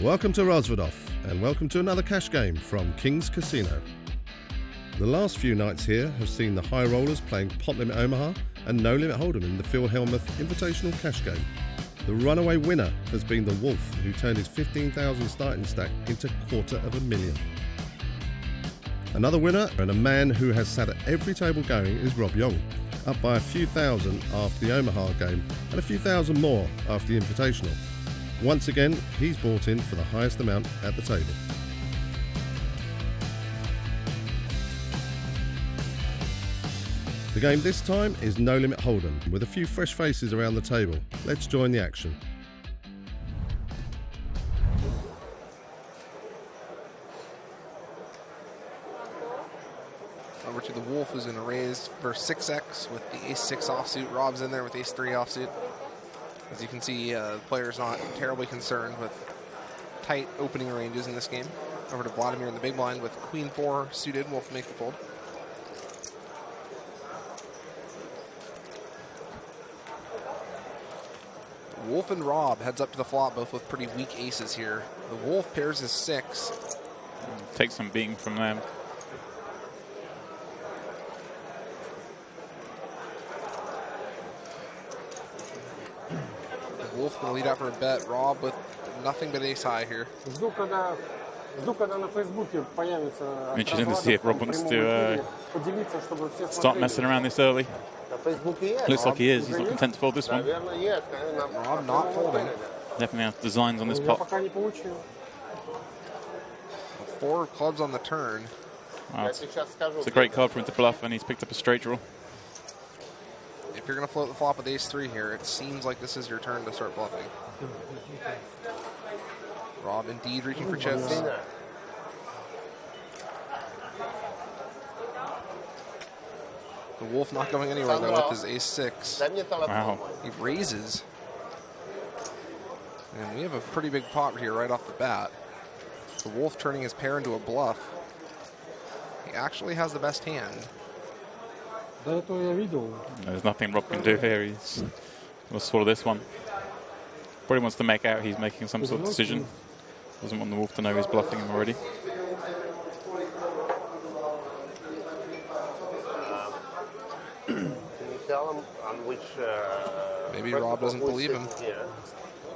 Welcome to Rozvadov, and welcome to another cash game from King's Casino. The last few nights here have seen the high rollers playing Pot Limit Omaha and No Limit Holdem in the Phil Hellmuth Invitational Cash Game. The runaway winner has been the Wolf, who turned his 15,000 starting stack into $250,000. Another winner, and a man who has sat at every table going, is Rob Yong, up by a few thousand after the Omaha game and a few thousand more after the Invitational. Once again, he's bought in for the highest amount at the table. The game this time is No Limit Holdem, with a few fresh faces around the table. Let's join the action. Over to the Wolf, who's going to raise for 6x with the ace-6 offsuit. Rob's in there with ace-3 offsuit. As you can see, the player's not terribly concerned with tight opening ranges in this game. Over to Vladimir in the big blind with queen-4 suited. Wolf make the fold. Wolf and Rob heads up to the flop, both with pretty weak aces here. The Wolf pairs his 6. Take some beating from them. Wolf going to lead out for a bet. Rob with nothing but ace high here. Interesting to see if Rob wants to start messing around this early. Looks like he is. He's not content to fold this one. Rob not folding. Definitely has designs on this pot. 4 of clubs on the turn. Wow, it's a great card for him to bluff, and he's picked up a straight draw. If you're going to float the flop with ace-3 here, it seems like this is your turn to start bluffing. Rob indeed reaching for chips. The Wolf not going anywhere though with his ace-6. Wow. He raises. And we have a pretty big pot here right off the bat. The Wolf turning his pair into a bluff. He actually has the best hand. There's nothing Rob can do here. He's going to swallow this one. Probably wants to make out he's making some sort of decision. Doesn't want the Wolf to know he's bluffing him already. Can you tell him on which... Maybe Rob doesn't believe him.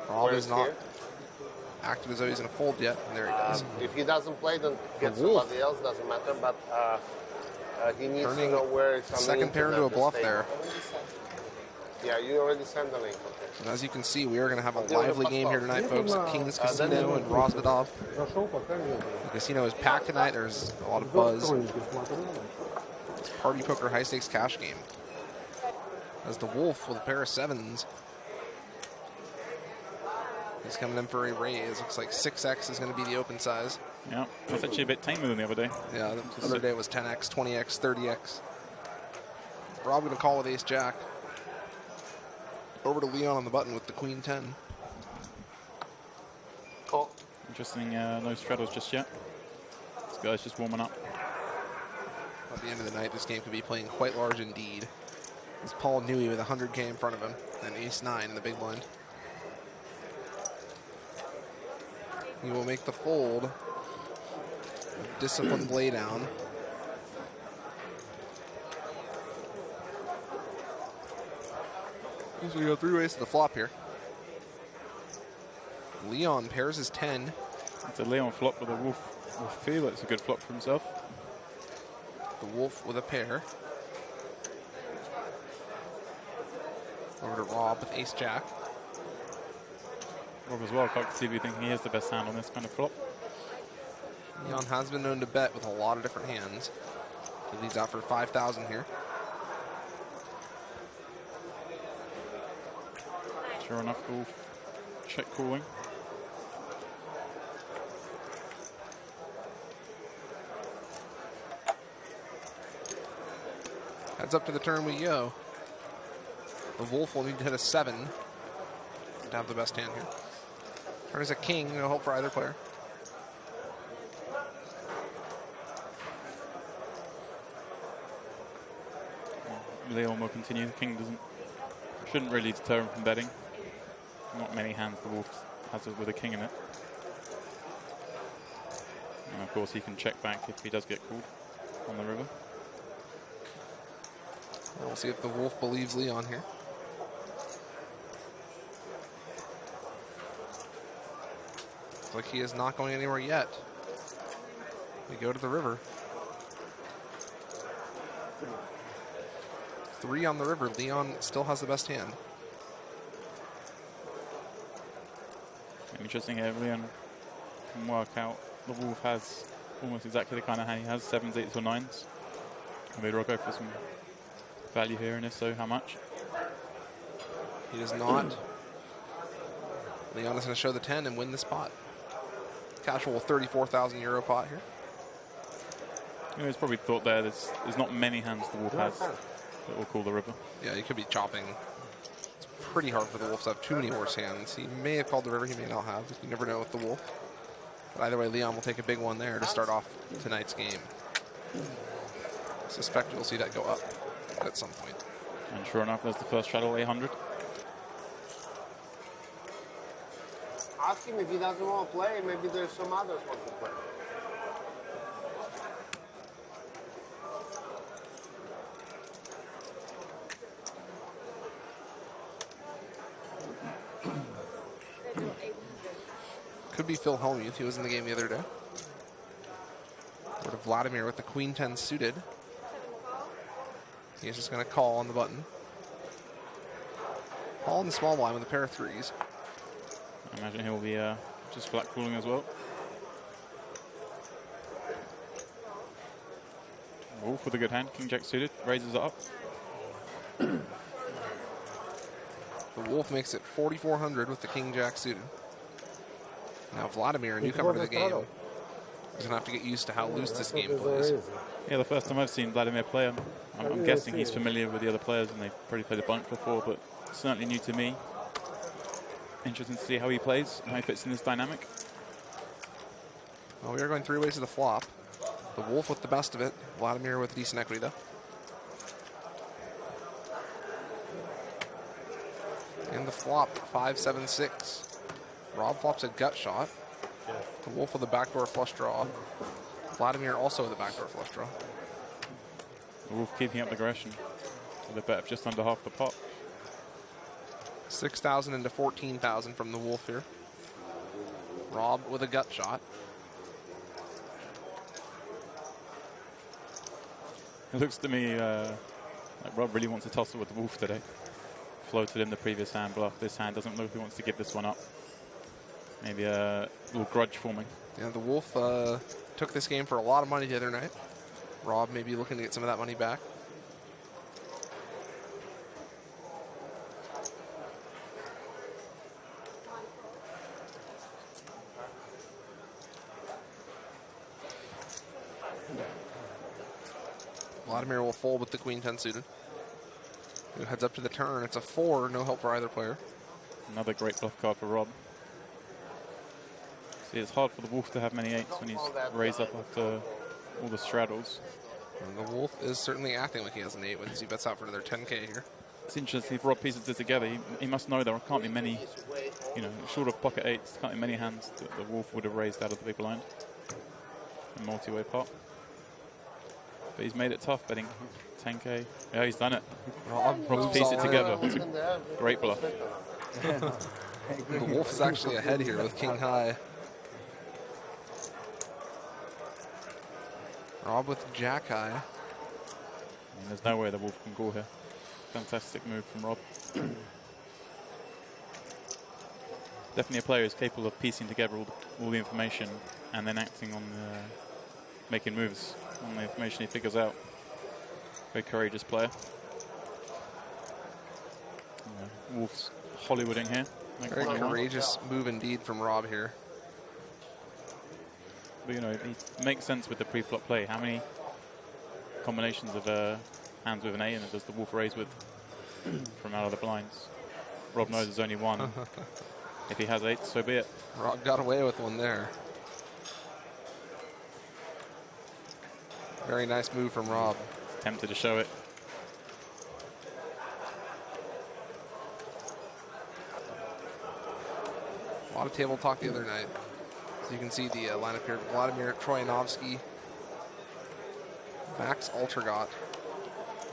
Rob is not acted as though he's going to fold yet, and there he goes. If he doesn't play, then get somebody else, doesn't matter, but he needs Turning to know where it's second pair into a bluff there. Yeah, you already sent the link. Okay. And as you can see, we are going to have a lively game here tonight, folks, at King's Casino and Rozvadov. The casino is packed tonight. There's a lot of buzz. It's party poker high stakes cash game. As the Wolf with a pair of 7s. He's coming in for a raise. Looks like 6x is going to be the open size. Yeah, that's actually a bit tamer than the other day. Yeah, the other day it was 10x, 20x, 30x. Rob going to call with ace-jack. Over to Leon on the button with the queen 10. Cool. Interesting, no straddles just yet. This guy's just warming up. At the end of the night, this game could be playing quite large indeed. It's Paul Newey with 100K in front of him and ace-9 in the big blind. He will make the fold. Disciplined laydown. So we go 3 ways to the flop here. Leon pairs his 10. It's a Leon flop with a Wolf. I feel it's a good flop for himself. The Wolf with a pair. Over to Rob with ace-jack. Rob as well, quite conceivably thinking he has the best hand on this kind of flop. Leon has been known to bet with a lot of different hands. He leads out for 5,000 here. Sure enough, Wolf check calling. Heads up to the turn we go. The Wolf will need to hit a 7 to have the best hand here. Turn is a king, no hope for either player. Leon will continue. The king shouldn't really deter him from betting. Not many hands the Wolf has with a king in it. And of course he can check back if he does get called on the river. We'll see if the wolf believes Leon here. Looks like he is not going anywhere yet. We go to the river. 3 on the river. Leon still has the best hand. Interesting here, Leon can work out the wolf has almost exactly the kind of hand he has, 7s, 8s, or 9s. And we'll go for some value here, and if so, how much? He does not. Leon is going to show the 10 and win the spot. Casual 34,000 euro pot here. You know, he's probably thought there's not many hands the wolf has that will call the river. Yeah, he could be chopping. It's pretty hard for the wolves to have too many horse hands. He may have called the river, he may not have. You never know with the wolf. But either way, Leon will take a big one there to start off tonight's game. Suspect you'll see that go up at some point. And sure enough, there's the first straddle, 800. Ask him if he doesn't want to play. Maybe there's some others want to play. Could be Phil Hellmuth. He was in the game the other day. Or to Vladimir with the queen 10 suited. He's just going to call on the button. Call in the small blind with a pair of 3s. I imagine he'll be just flat calling as well. Wolf with a good hand, King Jack suited, raises it up. The wolf makes it 4,400 with the King Jack suited. Now Vladimir, a newcomer to the game, is going to have to get used to how loose this game plays. Yeah, the first time I've seen Vladimir play him, I'm guessing he's familiar with the other players and they've probably played a bunch before, but certainly new to me. Interesting to see how he plays and how he fits in this dynamic. Well, we are going 3 ways to the flop. The wolf with the best of it. Vladimir with decent equity, though. And the flop, 5-7-6. Rob flops a gut shot. The wolf with a backdoor flush draw. Vladimir also with a backdoor flush draw. The wolf keeping up the aggression with a bet of just under half the pot. 6,000 into 14,000 from the wolf here. Rob with a gut shot. It looks to me like Rob really wants to tussle with the wolf today. Floated in the previous hand, bluff. This hand doesn't look like he wants to give this one up. Maybe a little grudge forming. Yeah, the wolf took this game for a lot of money the other night. Rob may be looking to get some of that money back. Vladimir will fold with the queen 10 suited. Who heads up to the turn. It's a 4, no help for either player. Another great bluff card for Rob. See, it's hard for the wolf to have many 8s when he's raised up after all the straddles. And the wolf is certainly acting like he has an 8 as he bets out for another 10K here. It's interesting, if Rob pieces this together, he must know there can't be many, you know, short of pocket 8s, can't be many hands that the wolf would have raised out of the big blind. A multi-way pot. But he's made it tough betting 10K. Yeah, he's done it. Rob's pieced it together. It's a great bluff. The wolf is actually ahead here with king high. Rob with jack high. I mean, there's no way the wolf can call here. Fantastic move from Rob. Definitely a player who's capable of piecing together all the information and then acting on making moves on the information he figures out. Very courageous player. Wolf's Hollywooding here. Very courageous move indeed from Rob here. But you know, it makes sense with the pre-flop play. How many combinations of hands with an 8 and does the wolf raise with from out of the blinds? Rob knows there's only one. If he has 8, so be it. Rob got away with one there. Very nice move from Rob. Tempted to show it. A lot of table talk the other night. So you can see the lineup here. Vladimir, Troyanovskiy, Max Altergott.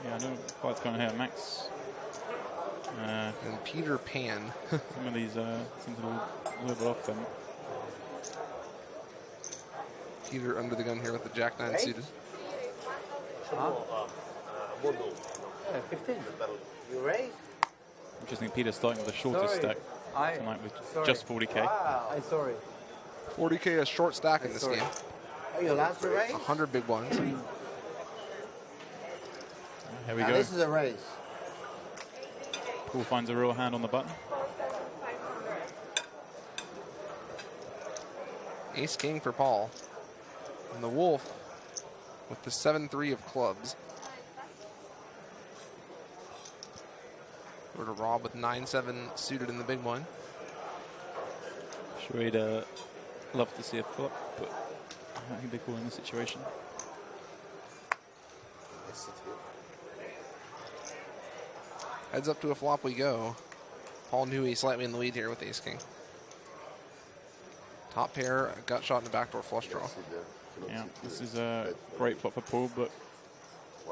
Yeah, I know what's going on here. Max. And Peter Pan. Some of these seem a little bit off them. Peter under the gun here with the Jack 9 suited. 15. You raise? Interesting, Peter's starting with the shortest stack tonight with just 40k. Wow. I'm sorry. 40k a short stack in this game. Are you allowed to raise? 100 big blinds. Here we Now go. this is a raise. Paul finds a real hand on the button. Ace King for Paul. And the Wolf with the 7-3 of clubs. Over to Rob with 9-7 suited in the big one. Sure, he'd love to see a flop, but I don't think they call in this situation. Heads up to a flop we go. Paul Newey slightly in the lead here with Ace King. Top pair, a gut shot and a backdoor flush draw. Yeah, this is a great flop for Paul, but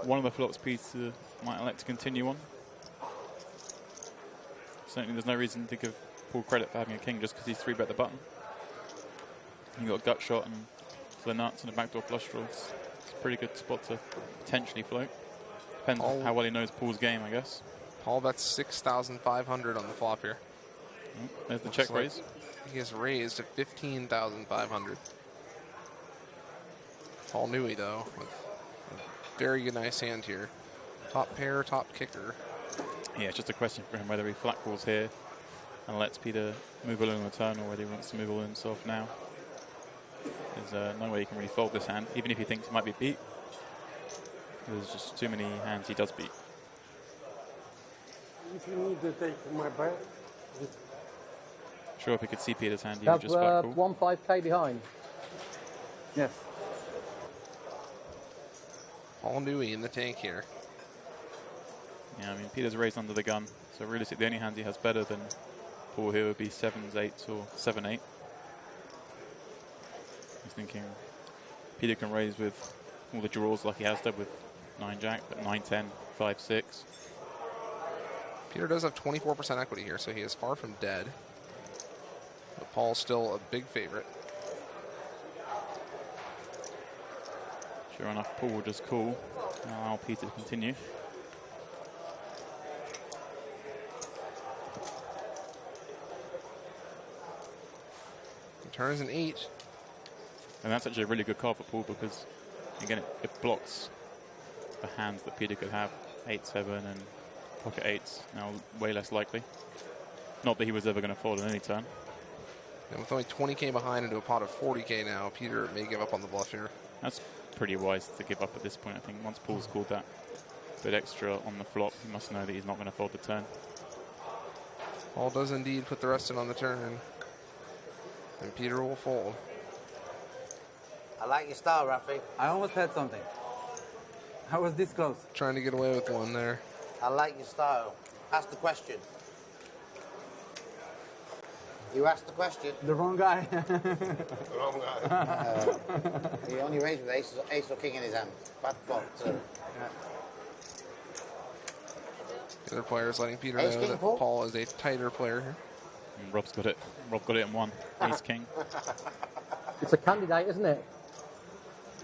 one of the flops Peter might elect to continue on. Certainly there's no reason to give Paul credit for having a king just because he's 3-bet the button. You've got a gut shot and the nuts and a backdoor flush draw. It's a pretty good spot to potentially float. Depends on how well he knows Paul's game, I guess. Paul bets 6,500 on the flop here. There's the check raise. He has raised to 15,500. Paul Newey, though, with a very good, nice hand here. Top pair, top kicker. Yeah, it's just a question for him whether he flat calls here and lets Peter move along the turn, or whether he wants to move all himself now. There's no way he can really fold this hand, even if he thinks he might be beat. There's just too many hands he does beat. If you need to take my bet, Sure, if he could see Peter's hand, he would just flat call. 1.5k behind. Yes. Paul Newey in the tank here. Yeah, I mean, Peter's raised under the gun, so realistically, the only hands he has better than Paul here would be 7s, 8s, or 7-8. He's thinking Peter can raise with all the draws like he has done with 9-Jack, but 9-10, 5-6. Peter does have 24% equity here, so he is far from dead. But Paul's still a big favorite. Sure enough, Paul will just call and allow Peter to continue. He turns an 8. And that's actually a really good card for Paul because, again, it blocks the hands that Peter could have. 8-7 and pocket 8s, now way less likely. Not that he was ever going to fold on any turn. And with only 20k behind into a pot of 40k now, Peter may give up on the bluff here. That's pretty wise to give up at this point, I think. Once Paul's called that bit extra on the flop, he must know that he's not going to fold the turn. Paul does indeed put the rest in on the turn. And Peter will fold. I like your style, Rafi. I almost had something. I was this close. Trying to get away with one there. I like your style. Ask the question. You asked the question. The wrong guy. Wrong guy. He only raised with ace or king in his hand. Bad flop, too. The other players letting Peter Ace know king, that Paul? Paul is a tighter player here. And Rob's got it. Rob got it in one. Ace King. It's a candidate, isn't it?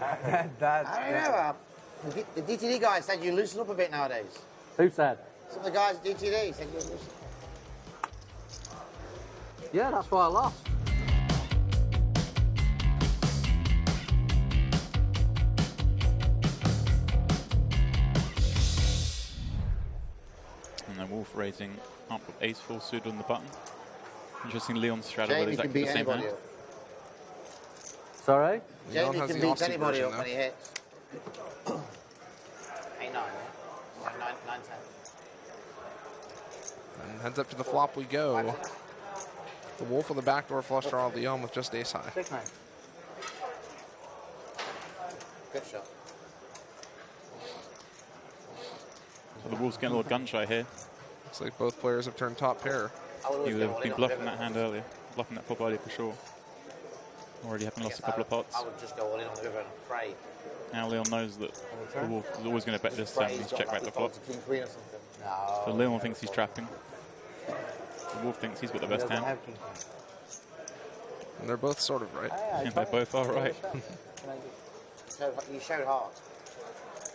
I don't know. The DTD guy said you loosen up a bit nowadays. Who said? Some of the guys at DTD said you loosen. Yeah, that's why I lost. And the Wolf raising up with ace full suited on the button. Interesting, Leon's straddle with Jamie can exactly beat the same anybody hand. up. Sorry? Leon Jamie has can the beat offsuit anybody version up now. when he hits. 8-9, yeah? 9-10. And heads up to the flop we go. The Wolf with a backdoor flush draw, Leon with just ace high. 6-9. Good shot. So the Wolf's getting a little gun shy here. Looks like both players have turned top pair. I would He always would go have all been in on bluffing river. that hand earlier. Bluffing that flop earlier for sure. Already having I lost a guess couple of pots. I would just go all in on the river and fray. Now Leon knows that the wolf is always going to bet this turn. He's check back the flop. King queen or something. No. So Leon thinks he's trapping. The wolf thinks he's got the best hand. And they're both sort of right. And they both are right. You showed heart.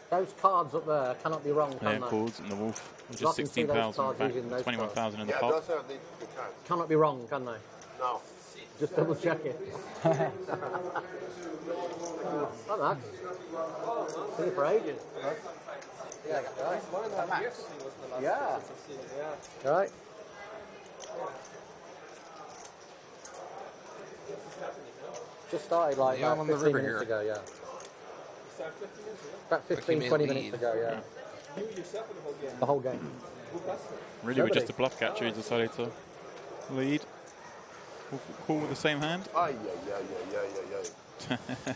Those cards up there cannot be wrong, Yeah, can they? calls and the wolf. Just I can see those 16,000 cards back, using those 21,000 in the Yeah, pot. those are the cards. Cannot be wrong, can they? No. Just double check it. Hi, Max. See you for ages. Yeah, Max. Yeah. Right. Just started like Yeah, I'm about on the 15 river minutes here. ago, yeah. About Like 15, you 20 may minutes lead. ago, yeah. The whole game. Really, with Nobody. just a bluff catcher, he decided to lead. Wolf call with the same hand. Ay, ay, ay, ay, ay, ay, ay.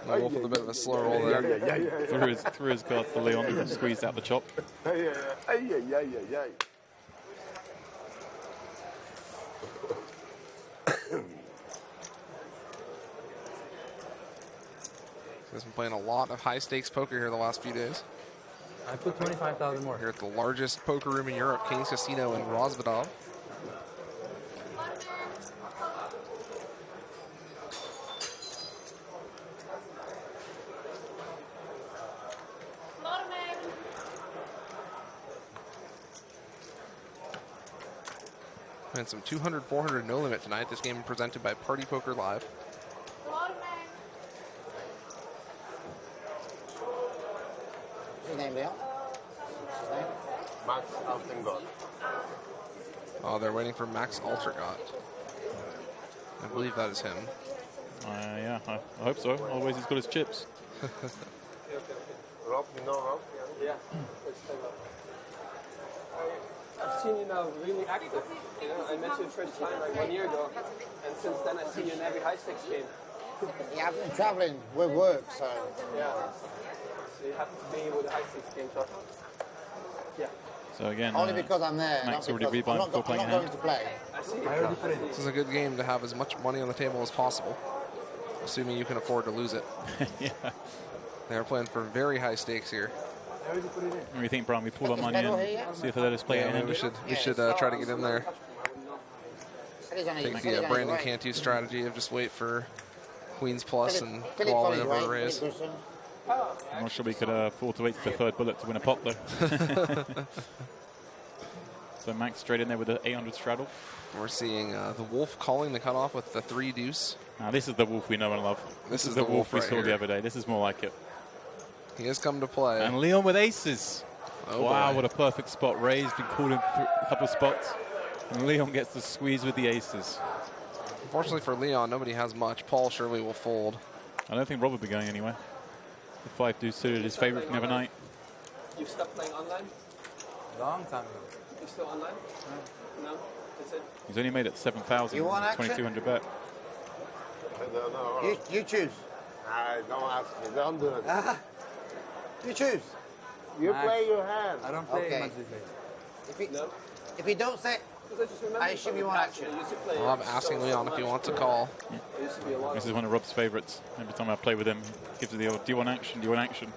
The wolf with a bit of a slow roll there. Ay, ay, ay, threw his cards to Leon and squeezed out the chop. ay, ay, ay, ay, ay, ay, ay. He's been playing a lot of high stakes poker here the last few days. I put 25,000 more. Here at the largest poker room in Europe, King's Casino in Rozvadov. And some 200, 400 no limit tonight. This game presented by Party Poker Live. What's his name, Leon? What's his name? Max Altergott. Oh, they're waiting for Max Altergott. I believe that is him. Yeah, I hope so. Otherwise, he's got his chips. Rob, you know Rob? Yeah. I've seen you now really active. You know, I met you the first time like 1 year ago, and since then I've seen you in every high stakes game. Yeah, I've been traveling with work, so. Yeah. So you happen to be with the high stakes game, so yeah. So again, Only because I'm there. Max not already because rebuying I'm before not, playing I'm a not hand. going to play. I see. This is a good game to have as much money on the table as possible, assuming you can afford to lose it. Yeah. They're playing for very high stakes here. What do you think, Brian? We pull our Is money in, Pedro here yet? see if they let us play Yeah, a hand. we should try to get in there. Said he's on his- Take said he's the on his Brandon way. Cantu strategy of just wait for Queens Plus and Philip go all on in his over the way. raise. Philip Wilson. I'm not sure we could afford to wait for the third bullet to win a pot, though. So Max straight in there with the 800 straddle. We're seeing the Wolf calling the cutoff with the 3 deuce. Now, this is the Wolf we know and love. This is the the Wolf Wolf we right saw here. the other day. This is more like it. He has come to play. And Leon with aces. Oh, Wow, boy. what a perfect spot. Ray's been called in a couple of spots. And Leon gets the squeeze with the aces. Unfortunately for Leon, nobody has much. Paul surely will fold. I don't think Rob will be going anywhere. The 5 deuce suited his favorite from the other night. You stopped playing online? Long time ago. You still online? No? That's it? He's only made it 7,000. You want action? 2,200 bet. No. You choose. I don't ask me. Don't do it. You choose. You Max. play your hand. I don't play Okay. much these days. If you don't say, Because I just remember I assume from you the want past, action. I used to play Rob so asking Leon if he much. wants to call. There used to be a lot This of is one of Rob's favorites. Every time I play with him, he gives me the old, do you want action? Do you want action?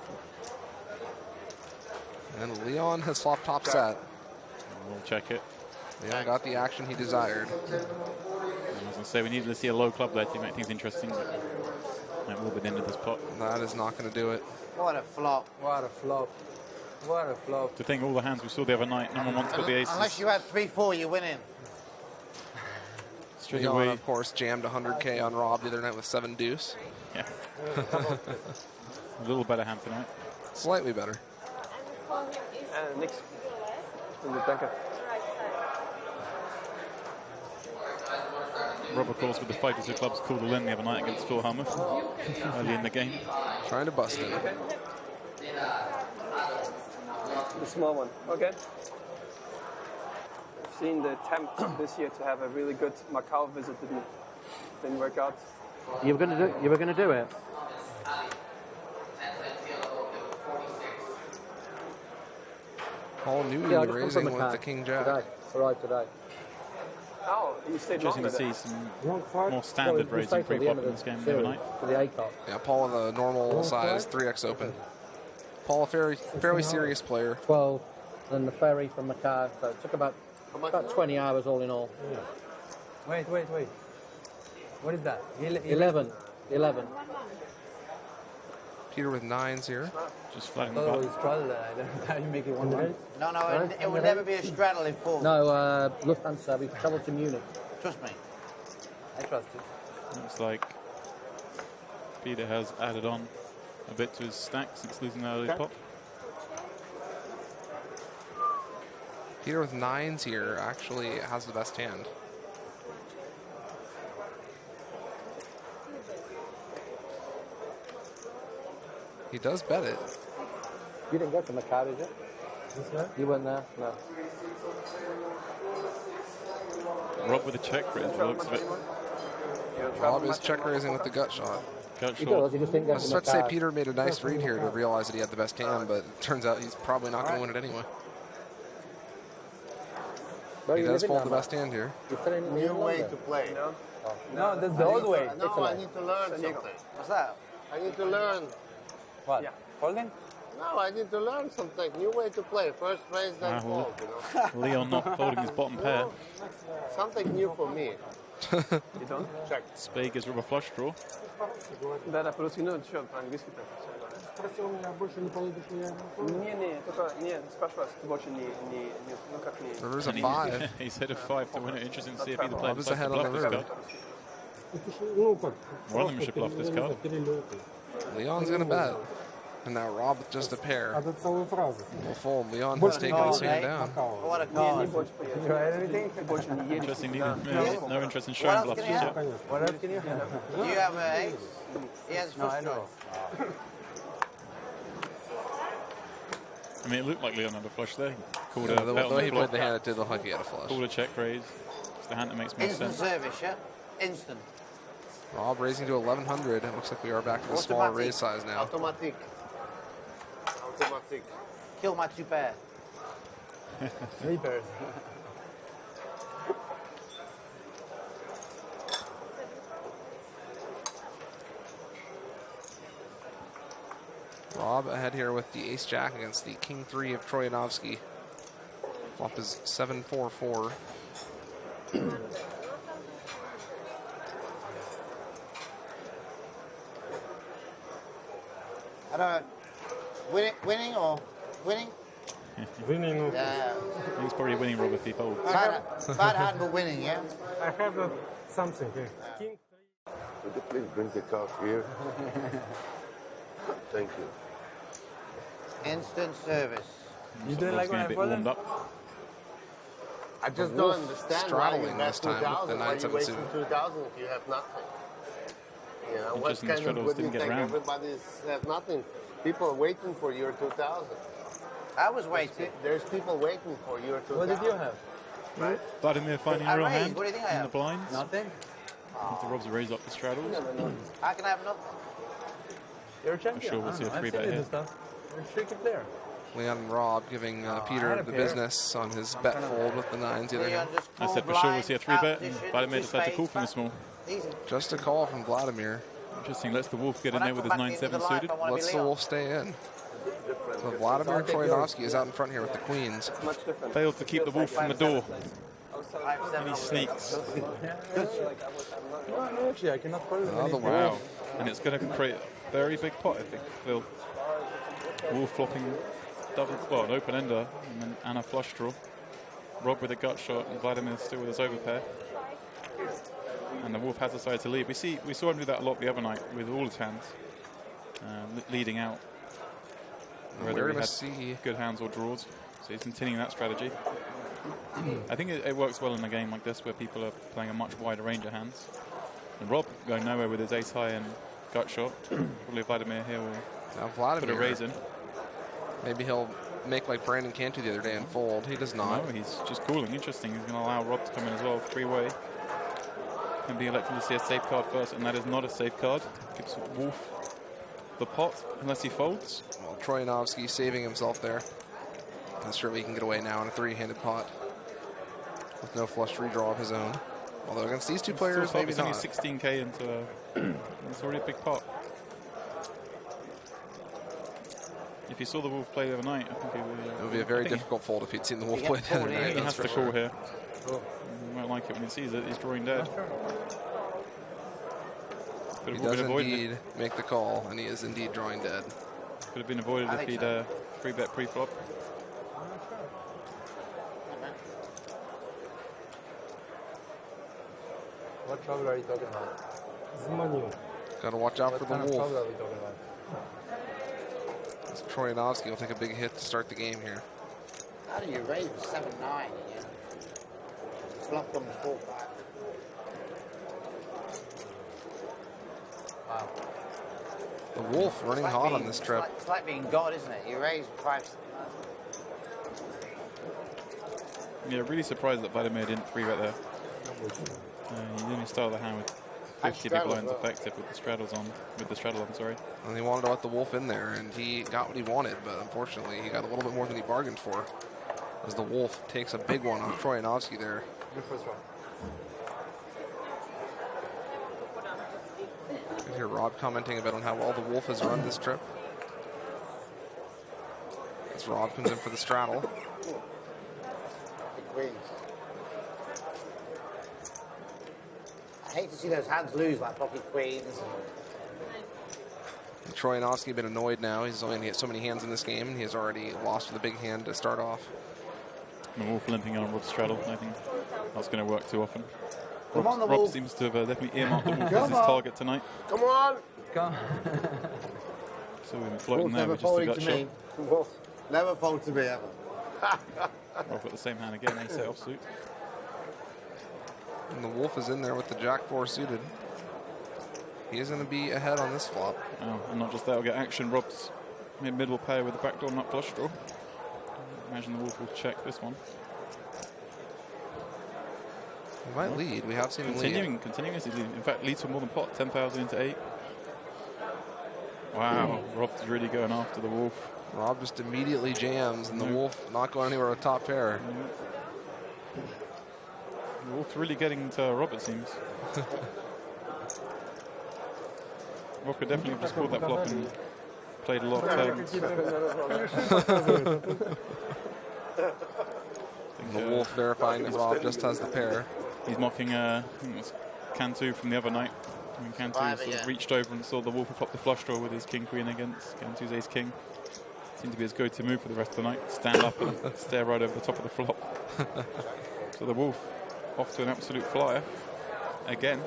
And Leon has flopped top set. And we'll check it. Leon got the action he desired. And I was going to say, we needed to see a low club there to make things interesting. But that will be the end of this pot. That is not going to do it. what a flop. What a flop. What a flop. To think all the hands we saw the other night, no one wants got the aces. Unless you had 3-4, you're winning. Straight Leon, away. of course, jammed 100K on Rob the other night with 7 deuce. Yeah. A little better hand tonight. Slightly better. niks. Danke. Rob, of course, with the 5 2 clubs, called the win the other night against Phil Helmuth early in the game. Trying to bust it. The small one. Okay. I've seen the attempt this year to have a really good Macau visit didn't work out. You were gonna do it. Paul Newey Yeah, I just come raising from with Macau the king jack. Today. Arrived today. Oh, you stayed Interesting longer to see then? some more standard raising pre-flop in this game the other night. For the A-card. Yeah, Paul the normal size 3x open. Paul a fairly serious player. 12, then the ferry from Macau. So it took about 20 hours all in all. Wait. What is that? 11. Peter with 9s here. Just flatting the Oh, button. it's straddle that. I don't know how you make it one way. No, it will never be a straddle in Paul. No, Lufthansa. We've travelled to Munich. Trust me. I trust it. Looks like Peter has added on a bit to his stack since losing that early pot. Peter with 9s here actually has the best hand. He does bet it. You didn't go to Macau, did you? You weren't there? No. Rob with a check raise, by the looks of it. Rob is check raising with the gut shot. Gut He short. does, he just didn't I go was to just about to say Macau. Peter made a nice read here to realize that he had the best hand, but it turns out he's probably not going to win it anyway. Where are He you does living fold now, the best Matt? hand here. You're still in New way London? to play. No, that's the old way. No, I need to learn something. What's that? I need to learn. What? Yeah. Folding? No, I need to learn something. New way to play. First raise, then Wow. fold, you know. Leon not folding his bottom pair. Something new for me. You don't? Check. Spade gives Rob a flush draw. Да, по-русски, ну, что, по-английски так. Спросил меня, больше не поедешь меня. Не, только, не, спрашивай, ты больше ну как не... River's a And 5. he's hit a 5 to win it. Interesting to see if either player Rob is decides to ahead on bluff the this river. card. Ну как? One of them should bluff this card. Перелеты. Leon's going to bet. And now Rob with just a А pair это целая фраза. will fold. Leon has taken his hand down. What a Не card. больше You поедешь. try anything? Ты больше не едешь. Interesting, neither. No interest in showing else bluffs can he just have? yet. What else can you have? Do you have an ace? He has No, I first know. choice. I mean, it looked like Leon had a flush there. Called Yeah, a the bet on way the he flop. played the hand, it did look like he had a flush. Called a check raise. It's the hand that makes more Instant sense. service, yeah? Instant. Rob raising to 1100. It looks like we are back to the smaller Automatic. raise size now. Automatic. Automatic. Kill my 2 pair. 3 pairs. Rob ahead here with the ace jack against the king 3 of Troyanovskiy. Flop is 7-4-4. I don't know. Winning or winning? Winning. Yeah. I think he's probably winning Rob if he folds. Bad hand, but winning, yeah? I have something here. King. Would you please bring the card here? Thank you. Instant service. You didn't like Rob's when getting I a bit warmed folded? up. I just Wolf don't understand why straddling you bet this time with the 2,000. Why you 9-7 wasting suit. 2,000 if you have nothing? You know, what Interesting the kind of straddles what do you didn't get think? around. Everybody's have nothing. People are waiting for your 2,000. I was waiting. There's people waiting for your 2,000. What did you have? Vladimir finding I a real raised. hand What do you think I in the have? blinds. Nothing? After Rob's raise up the straddles. I can have nothing. You're a champion. sure we'll see a I've 3-bet seen you do here. stuff. You're a tricky player. Leon and Rob giving I Peter had a the pair. business on his bet fold with the 9s the other Leon hand. just I call said for sure we'll see a blind, 3-bet, out and position, Vladimir 2 decided to call spades, from the small. Easy. Just a call from Vladimir. Interesting, lets the Wolf get in When I there with come his back into 9-7 the life, suited. I want to be Let's the Leon. Wolf stay in. So Vladimir Troyanovskiy is out in front here with the queens. Much different. Failed to keep the Wolf from the door. 5-7 And he sneaks. No, actually, I cannot fold Oh, the Wow. Wolf. And it's going to create a very big pot, I think. Wolf flopping double, well, an open ender and a flush draw. Rob with a gut shot and Vladimir still with his overpair. And the Wolf has decided to lead. We saw him do that a lot the other night with all his hands, leading out. We're Whether he going to had see. good hands or draws. So he's continuing that strategy. I think it works well in a game like this where people are playing a much wider range of hands. And Rob going nowhere with his ace high and gut shot. Probably Vladimir here will Now put a Vladimir. raise in. Maybe he'll make like Brandon Cantu the other day and fold. He does not. No, he's just calling. Interesting. He's going to allow Rob to come in as well. Three-way. Can be elected to see a safe card first, and that is not a safe card. Gives Wolf the pot unless he folds. Well, Troyanovskiy saving himself there. Not sure if he can get away now in a three-handed pot with no flush redraw of his own. Although against these two players, maybe it's only not. 16k into it's already a big pot. If you saw the Wolf play the other night, I think It would be a very difficult fold if he'd seen the Wolf play the other night. He has That's for to sure. call here. He won't like it when he sees it. He's drawing dead. He does indeed make the call, and he is indeed drawing dead. Could have been avoided if he'd free bet pre-flop. What trouble are you talking about? Zmanił. Got to watch out What for the kind of Wolf. trouble are we talking about? Troyanovskiy will take a big hit to start the game here. How do you raise with 7-9 and you flop on the 4-5? Wow. The Wolf running hot on this trip. It's like being God, isn't it? You raise with 5. Yeah, really surprised that Vladimir didn't free bet there. He only started the hand with 50 big blinds effective with the straddles on. Sorry. And he wanted to let the Wolf in there, and he got what he wanted, but unfortunately he got a little bit more than he bargained for. As the Wolf takes a big one off Troyanovskiy there. Good first one. You can hear Rob commenting about on how well the Wolf has run this trip. As Rob comes in for the straddle. Big queens. I hate to see those hands lose like pocket queens. And Troyanovskiy a bit annoyed now. He's only hit so many hands in this game, and he has already lost with a big hand to start off. The Wolf limping on Rob's straddle. I think that's going to work too often. Come on, the Rob Wolf. seems to have definitely earmarked the Wolf as Come his on. target tonight. Come on. Come. So we've been floating there Never with just a folding gut to shot. me. Never fold to me ever. Rob got the same hand again, ace set offsuit. And the Wolf is in there with the Jack-4 suited. He is going to be ahead on this flop. Oh, and not just that, we'll get action. Rob's middle pair with the backdoor nut flush draw. Imagine the Wolf will check this one. He might lead. We have seen him lead. Continuing as he leads. In fact, leads for more than pot. 10,000 into 8. Wow, Rob's really going after the Wolf. Rob just immediately jams, and the Wolf not going anywhere with top pair. The Wolf's really getting to Rob, it seems. Rob could definitely have just called that flop and played a lot of turns. The Wolf verifying that Rob just has the pair. He's mocking, I think it was Cantu from the other night. When Cantu sort of reached over and saw the Wolf flop the flush draw with his king-queen against Cantu's ace-king. Seemed to be his go-to move for the rest of the night. Stand up and stare right over the top of the flop. So the Wolf off to an absolute flyer again.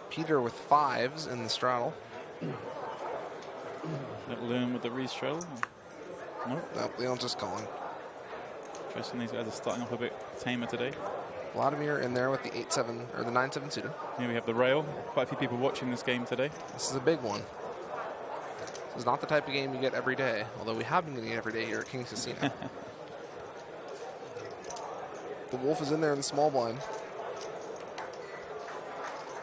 Peter with 5s in the straddle. Little Leon with the re-straddle. Nope. Nope, Leon's just calling. Interesting, these guys are starting off a bit tamer today. Vladimir in there with the 8-7 or the 9-7 suited. Here we have the rail. Quite a few people watching this game today. This is a big one. This is not the type of game you get every day, although we have been getting it every day here at King's Casino. The Wolf is in there in the small blind.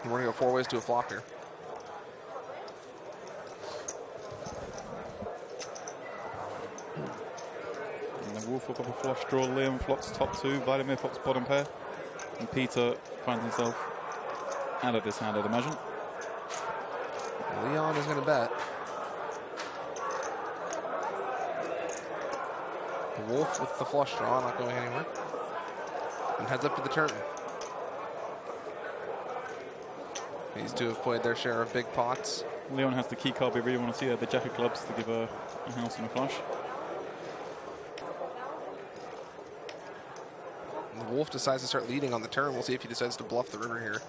And we're going to go 4 ways to a flop here. And the Wolf will pop a flush draw. Leon flops top 2. Vladimir flops bottom pair. And Peter finds himself out of this hand, I'd imagine. Leon is going to bet. The Wolf with the flush draw, not going anywhere. And heads up to the turn. These two have played their share of big pots. Leon has the key card we really want to see there, the jack of clubs, to give a house and a flush. And the Wolf decides to start leading on the turn. We'll see if he decides to bluff the river here.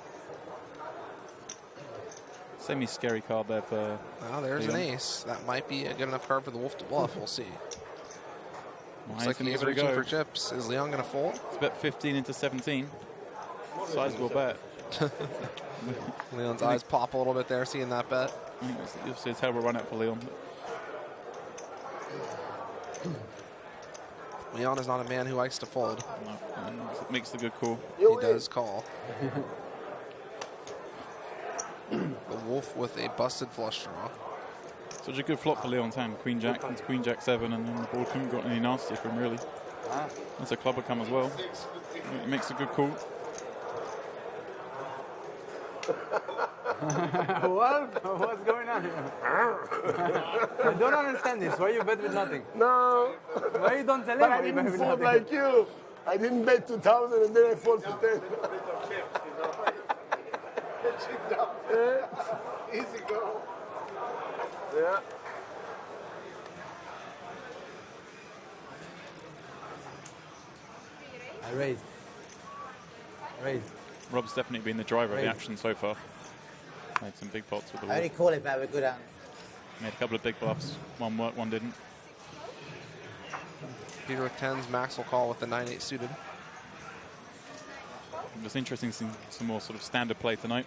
Semi-scary card there for Well, there's Leon. an ace. That might be a good enough card for the Wolf to bluff. We'll see. Well, Looks like he's he's gonna give it a reaching go. for chips. Is Leon going to fold? It's bet 15 into 17. Sizable bet. Leon's eyes pop a little bit there, seeing that bet. I think you'll see a terrible run out for Leon. Leon is not a man who likes to fold. No, and it makes the good call. He does call. The wolf with a busted flush draw. Such a good flop for Leon's hand. Queen Jack, and Queen Jack 7, and then the board couldn't got any nasty from really. That's a clubber come as well. It makes a good call. What's going on here? I don't understand this. Why you bet with nothing? No, Why you don't tell but him I why you bet didn't with fold nothing? like you. I didn't bet 2,000 and then I fold for 10. Yeah. Easy go. Yeah. I raised. Rob's definitely been the driver of the action so far. Made some big pots with the I only wolf. call it, but with good hand. Made a couple of big bluffs. One worked, one didn't. Peter with 10s, Max will call with the 9-8 suited. It's interesting seeing some more sort of standard play tonight.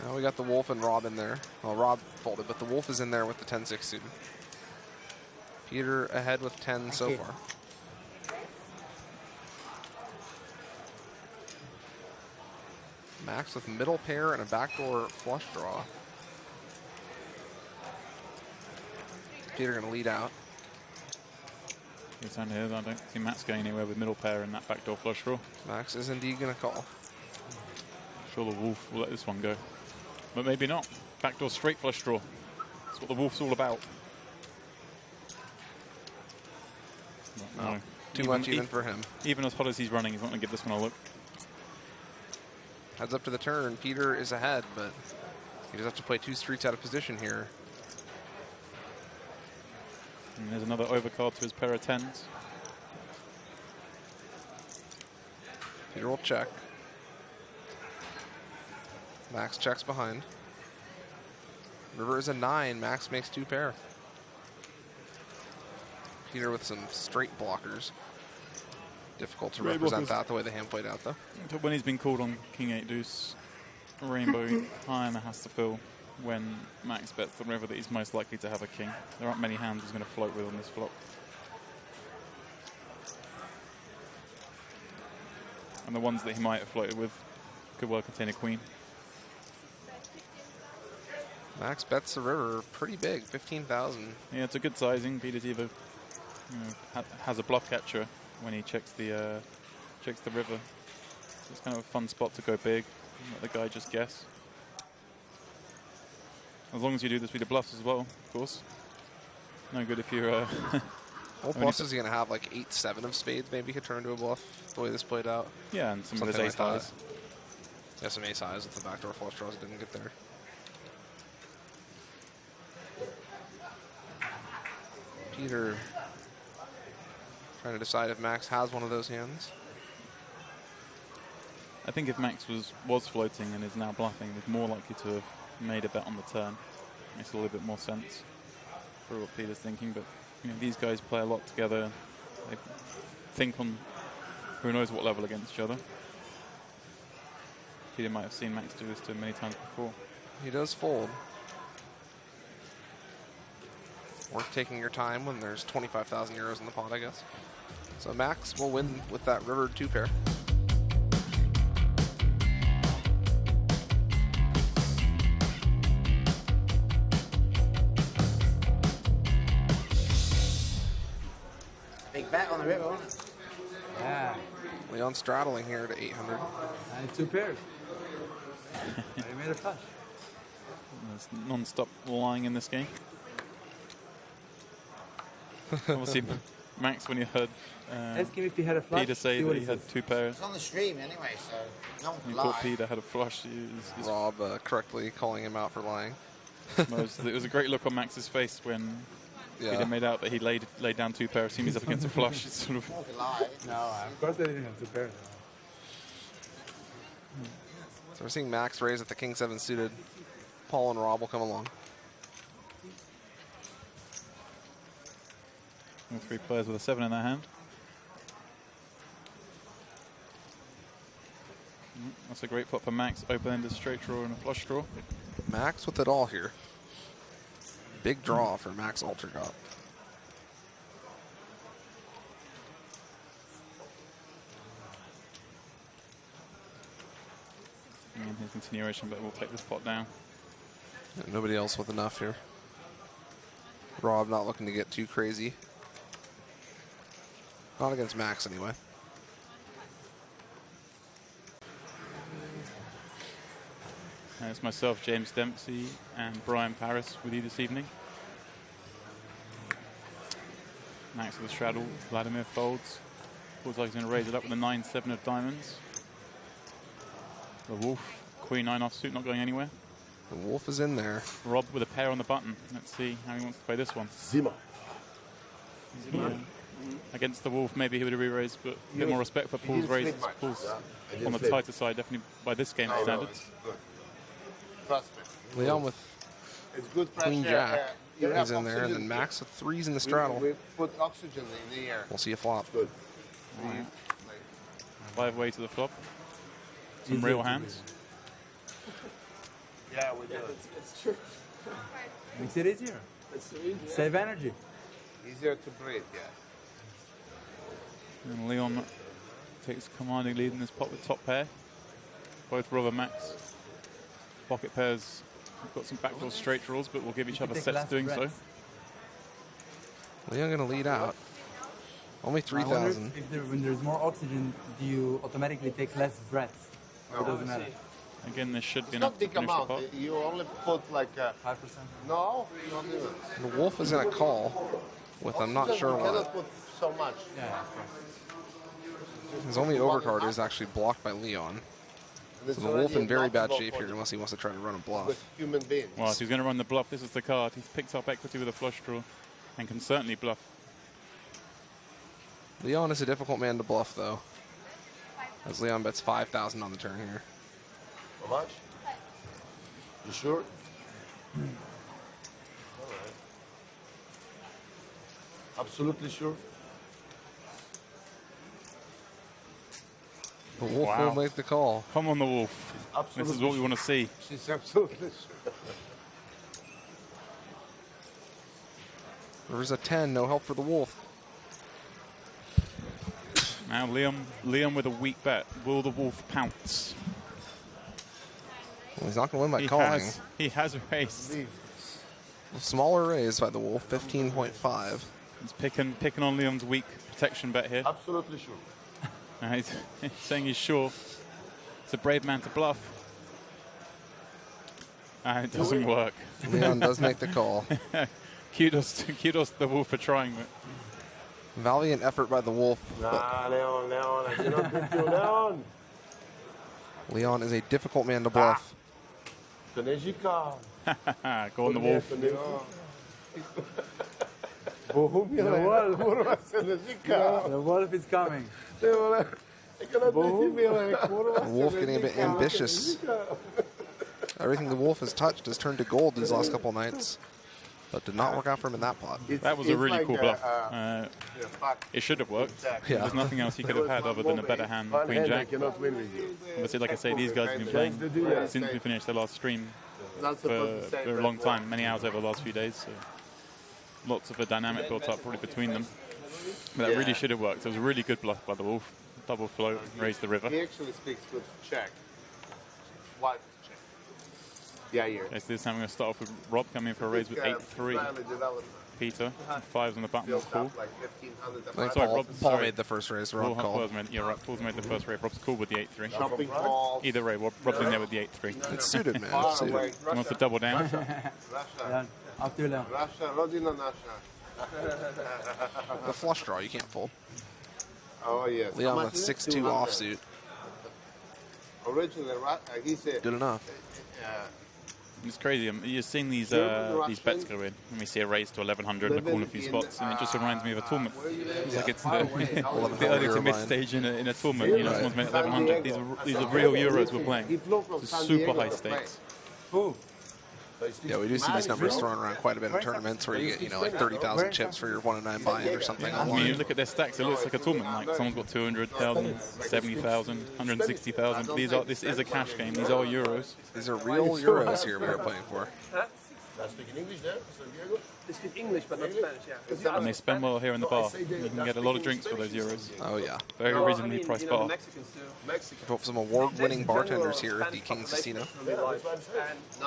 Now we got the wolf and Rob in there. Well, Rob folded, but the wolf is in there with the 10-6 suited. Peter ahead with 10 so far. Max with middle pair and a backdoor flush draw. Peter going to lead out. It's down here. I don't see Matt's going anywhere with middle pair and that backdoor flush draw. Max is indeed going to call. Sure, the wolf will let this one go, but maybe not. Backdoor straight flush draw. That's what the wolf's all about. No, Too much even for him. Even as hot as he's running, he's not going to give this one a look. Heads up to the turn. Peter is ahead, but he does have to play 2 streets out of position here. And there's another overcard to his pair of 10s. Peter will check. Max checks behind. River is a 9. Max makes 2 pair. Peter with some straight blockers. Difficult to represent that the way the hand played out, though. But when he's been called on King 8 Deuce, Rainbow timer has to fill when Max bets the river that he's most likely to have a king. There aren't many hands he's going to float with on this flop. And the ones that he might have floated with could well contain a queen. Max bets the river pretty big, 15,000. Yeah, it's a good sizing. Peter's either has a bluff catcher when he checks the river. So it's kind of a fun spot to go big and let the guy just guess. As long as you do this with the bluffs as well, of course. No good if you're... All bluffs is he going to have like 8-7 of spades maybe could turn into a bluff the way this played out. Yeah, and some of his Something ace like highs. that. Yeah, some ace highs with the backdoor flush draws didn't get there. Peter trying to decide if Max has one of those hands. I think if Max was floating and is now bluffing, he's more likely to have made a bet on the turn. Makes a little bit more sense for what Peter's thinking, but you know, these guys play a lot together. They think on who knows what level against each other. Peter might have seen Max do this to him many times before. He does fold. Worth taking your time when there's 25,000 euros in the pot, I guess. So Max will win with that river 2 pair. Big bet on the river, wasn't it? Yeah. Leon straddling here to 800. And 2 pairs. I made a flush. There's non-stop lying in this game. Obviously, Max, when you heard Ask him if he had a flush. Peter say see that what he had says. 2 pairs, It's on the stream anyway, so no one he can thought lie. Peter had a flush. He's Rob correctly calling him out for lying. it was a great look on Max's face when Peter made out that he laid down 2 pairs, assuming he's up against a flush. It's sort of No one can lie. No, of course I didn't have 2 pairs. So we're seeing Max raise at the King 7 suited. Paul and Rob will come along. all 3 players with a 7 in their hand. That's a great pot for Max. Open-ended straight draw and a flush draw. Max with it all here. Big draw for Max Altergott. in his continuation, but we'll take this pot down. Nobody else with enough here. Rob not looking to get too crazy. Not against Max, anyway. And it's myself, James Dempsey, and Bryan Paris with you this evening. Max with the straddle, Vladimir folds. Looks like he's going to raise it up with the 9-7 of diamonds. The Wolf, Queen 9 offsuit, not going anywhere. The Wolf is in there. Rob with a pair on the button. Let's see how he wants to play this one. Zimmer. Yeah. Against the Wolf, maybe he would have re-raised, but a bit more respect for Paul's raises. Paul's on the tighter side, definitely by this game standards. Trust me. Leon with It's good Queen Jack. You He's have in there, and oxygen. then Max with 3s in the We straddle. put oxygen in the air. We'll see a flop. Good. Right. 5 way to the flop. Some real hands. Yeah, we do. It's true. Makes it easier. It's really Save energy. Easier to breathe, yeah. And Leon takes commanding lead in this pot with top pair. Both Rob and Max. Pocket pairs have got some backdoor straight draws, but we'll give each other sets doing so. Leon going to lead out. Only 3,000. When there's more oxygen, do you automatically take less breaths? Or it doesn't matter? Again, this should be It's enough not to big finish the amount. pot. You only put like 5%? no, not even. The Wolf is in a call with I'm not sure You what. cannot put so much. Yeah. His only overcard is actually blocked by Leon. And it's So the Wolf already in very bad unblockable shape for here the- unless he wants to try to run a With bluff. human beings. Well, if he's going to run the bluff, this is the card. He's picked up equity with a flush draw and can certainly bluff. Leon is a difficult man to bluff, though. As Leon bets 5,000 on the turn here. How much? You sure? All right. Absolutely sure. The Wolf Wow. will make the call. Come on, the Wolf. Absolutely. This is what we want to see. She's absolutely sure. There's a 10, no help for the Wolf. Now Liam with a weak bet. Will the Wolf pounce? Well, he's not going to win by calling. He has raised. Smaller raise by the Wolf, 15.5. He's picking on Liam's weak protection bet here. Absolutely sure. He's saying he's sure. It's a brave man to bluff. And it doesn't work. Leon does make the call. Kudos to the Wolf for trying it. Valiant effort by the Wolf. Nah, Leon, I cannot beat you, Leon. Leon is a difficult man to bluff. Konejika. Go on the Wolf. Bohumila, kurva, Konejika. The wolf is coming. I cannot beat you, kurva. The Wolf getting a bit ambitious. Everything the Wolf has touched has turned to gold these last couple nights. But did not work out for him in that pot. That was a really cool bluff. Fuck. It should have worked. Yeah. There's nothing else he could have had other than a better hand, One Queen hand, I Jack. cannot win with you. But like I say, these guys have been playing since we finished the last stream Not supposed to say for a that long word. time, many hours over the last few days. So lots of a dynamic built up probably between them. But that really should have worked. It was a really good bluff by the Wolf. Double float, raise the river. He actually speaks good Czech. What Czech? Yeah, here. Okay, so this time we're going to start off with Rob coming in for a raise with 8-3. Peter, 5s on the button, Built cool. up like 1,500 I think Sorry, Paul, Rob, Paul sorry. made the first raise. Paul, Rob called. Paul's made the first raise. Rob's cool with the 8-3. shopping mall. Either way, Rob's in there with the 8-3. It's suited, man. Far It's suited. away. He wants to double down. Russia. Yeah. After Leon. Russia, Rodina Nasha. The flush draw, you can't fold. Oh, yes. Leon How with much is it? 6-2 200. offsuit. Originally, he said, Good enough. It's crazy. You're seeing these bets go in, and we see a raise to 1,100 in a call a few spots, and it just reminds me of a tournament. It's like it's the early to mid stage in a tournament. You know, someone's made 1,100. These are real Euros we're playing. he flew from It's San super Diego high to play. stakes. Who? Yeah, we do see these numbers thrown around quite a bit in tournaments where you get, like 30,000 chips for your 1-9 buy-in or something I mean, you online. look at their stacks, it looks like a tournament. Like someone's got 200,000, 70,000, 160,000. This is a cash game. These are Euros. These are real Euros here we are playing for. I speak in English there, Mr. Diego. They speak English, but not Spanish, yeah. And they spend well here in the bar. You can get a lot of drinks for those euros. Oh, yeah. Very Well, reasonably I mean, priced you know, bar. the Mexicans too. Mexican. Got some award-winning In general, bartenders here at the Spanish King's population Casino. is really large.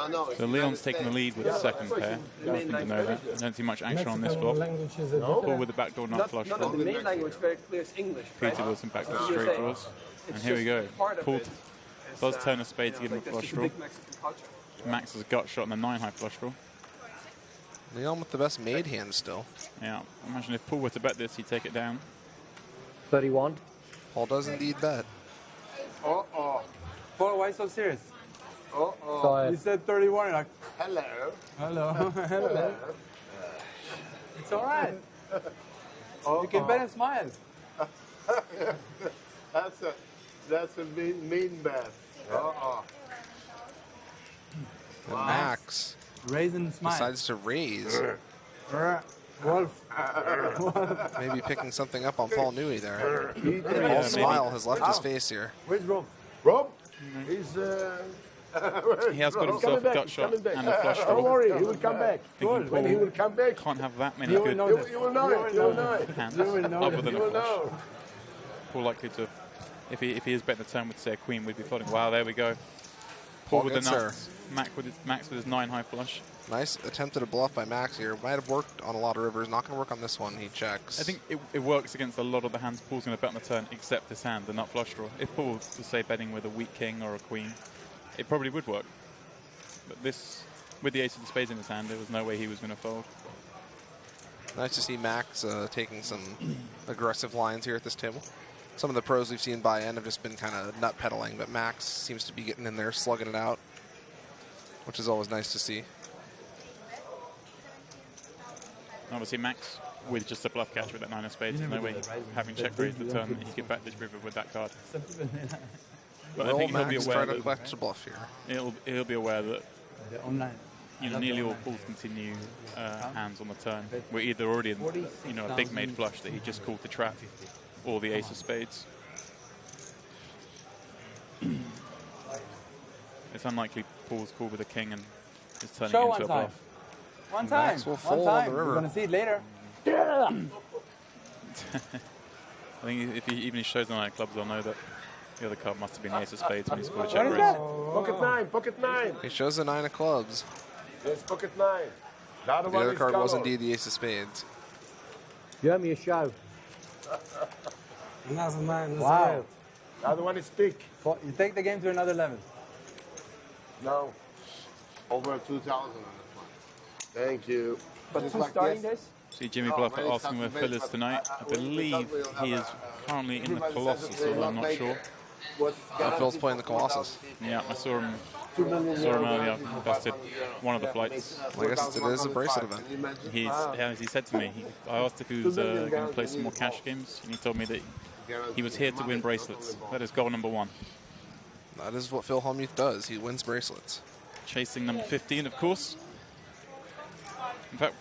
And No. So Leon's taking the lead with the second pair. Nothing to know that. I don't see much action on this Mexican flop. language is a Paul different. with the backdoor nut not, flush not draw. the main language, very clear is English. Right? Peter with some backdoor You're straight saying draws. it's And here we go. just part of Paul it is, does turn a spade to give him a like, flush it's a draw. big Mexican culture. Max has a gut shot and the 9 high flush draw. Leon with the best made hand still. Yeah, imagine if Paul were to bet this, he'd take it down. 31. Paul does indeed bet. Paul, why so serious? So, You said 31. Like, Hello. hello. Hello. It's all right. You can bet and smile. That's a mean bet. And Max Raise and smile. decides to raise. Wolf. Maybe picking something up on Paul Newey there. maybe. Paul's smile has left his face here. Where's Rob? Rob? He's He has got himself a gut shot and a flush Don't draw. worry, he will come back. Thinking When he will come back, Can't have that many You will good know this. you will know it. You will know it. hands You will know other that. than You a will flush. know. Paul likely to, if he is betting the turn with say a queen, we'd be floating. Wow, there we go. Paul with the gets there. nuts. Max with his 9 high flush. Nice attempt at a bluff by Max here. Might have worked on a lot of rivers. Not going to work on this one. He checks. I think it works against a lot of the hands Paul's going to bet on the turn, except this hand, the nut flush draw. If Paul was, say, betting with a weak king or a queen, it probably would work. But this, with the ace of the spades in his hand, there was no way he was going to fold. Nice to see Max taking some aggressive lines here at this table. Some of the pros we've seen by end have just been kind of nut pedaling, but Max seems to be getting in there, slugging it out, which is always nice to see. Obviously, Max with just a bluff catch with that 9 of spades, there's no way having check raised the turn that he could bet this river with that card. But I Will think he'll be Max aware try to that collect a bluff here? he'll be aware that The online. nearly all Paul's continue hands on the turn were either already in a big made flush that he just called to trap, or the ace of spades. It's unlikely Paul's called with a king and is turning Show into one a time. bluff. One time. Max will One fold on time. the river. We're going to see it later. I think if he even shows the 9 of clubs, they'll know that the other card must have been the ace of spades when he scored a check What is raise. that? Pocket nine, pocket nine. He shows the 9 of clubs. Yes, pocket nine. The other The one other is card was color. indeed the ace of spades. you owe me a show. Another 9. Wow. The other one is thick. You take the game to another level. No. Over 2,000 on this one. Thank you. But Just who's like starting this. this? See Jimmy Bluff asking with fillers tonight. I believe he is currently in the Colossus, although I'm not sure. Phil's playing the Colossus. Yeah, I saw him earlier. Invested one of the flights. I guess it is a bracelet event. As he said to me, I asked if he was going to play some more cash games, and he told me that he was here to win bracelets. That is goal number 1. That is what Phil Hellmuth does. He wins bracelets. Chasing number 15, of course. In fact,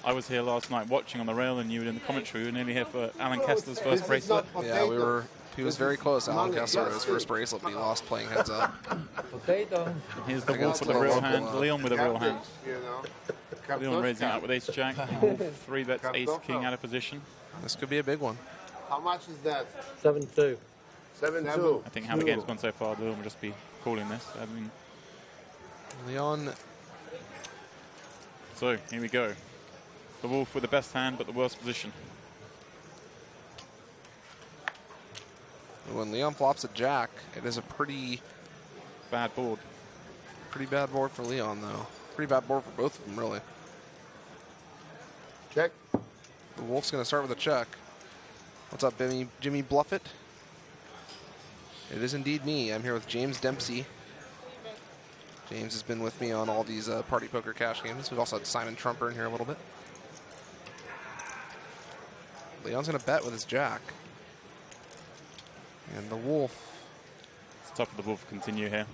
I was here last night watching on the rail, and you were in the commentary. We were nearly here for Alan Kessler's first bracelet. Yeah, he was very close. Alan Kessler with his first bracelet, but he lost playing heads up. Potato. And here's the wolf Against with a real local, hand. Leon with a real hand. You know. Leon raising out with ace jack. 3 bets ace king out of position. This could be a big one. How much is that? 7-2. 7-2. I think how the game's gone so far, Leon will just be calling this. I mean, Leon, so here we go. The wolf with the best hand, but the worst position. when Leon flops a jack, it is a pretty bad board. Pretty bad board for Leon, though. Pretty bad board for both of them, really. Check. The wolf's going to start with a check. What's up, Jimmy Bluffett? It is indeed me. I'm here with James Dempsey. James has been with me on all these party poker cash games. We've also had Simon Trumper in here a little bit. Leon's going to bet with his jack. And the wolf. It's tough for the wolf to continue here.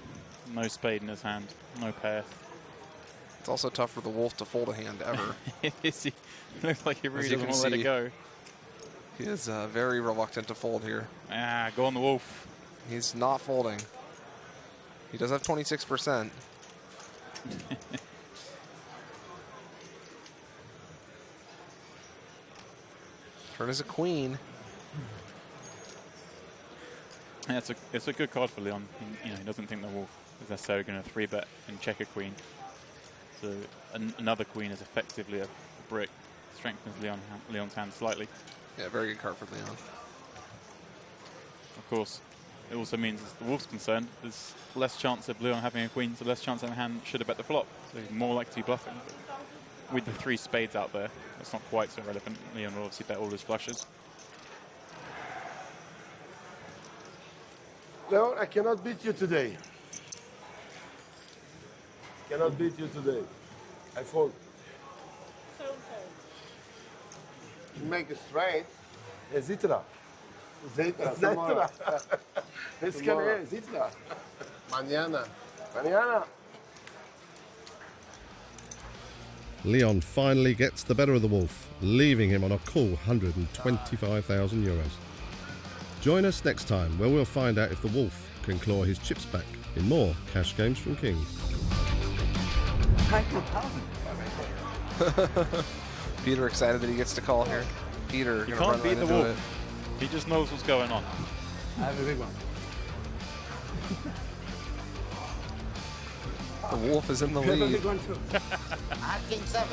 No spade in his hand, no pair. It's also tough for the wolf to fold a hand ever. He looks like he really As you doesn't can want to let see, it go. He is very reluctant to fold here. Ah, go on the wolf. He's not folding. He does have 26%. Turn is a queen. Yeah, it's a good card for Leon. He doesn't think the wolf is necessarily going to 3-bet and check a queen. So another queen is effectively a brick. Strengthens Leon's hand slightly. Yeah, very good card for Leon. Of course, it also means as the wolf's concerned, there's less chance of Leon having a queen, so less chance of a hand should have bet the flop. So he's more likely to be bluffing. But with the 3 spades out there, it's not quite so relevant. Leon will obviously bet all his flushes. Leon, I cannot beat you today. Cannot beat you today. I fold. You make it straight. Zitra. Zitra. Zitra. It's gonna be Zitra. Mañana. Mañana. Leon finally gets the better of the wolf, leaving him on a cool 125,000 euros. Join us next time where we'll find out if the wolf can claw his chips back in more cash games from Kings. 9,000. Peter excited that he gets to call here. Peter, You gonna can't run beat right the into wolf. He just knows what's going on. I have a big one. it. The wolf is in the I have a lead. big one too. I have king 7.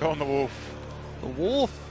Go on the wolf. The wolf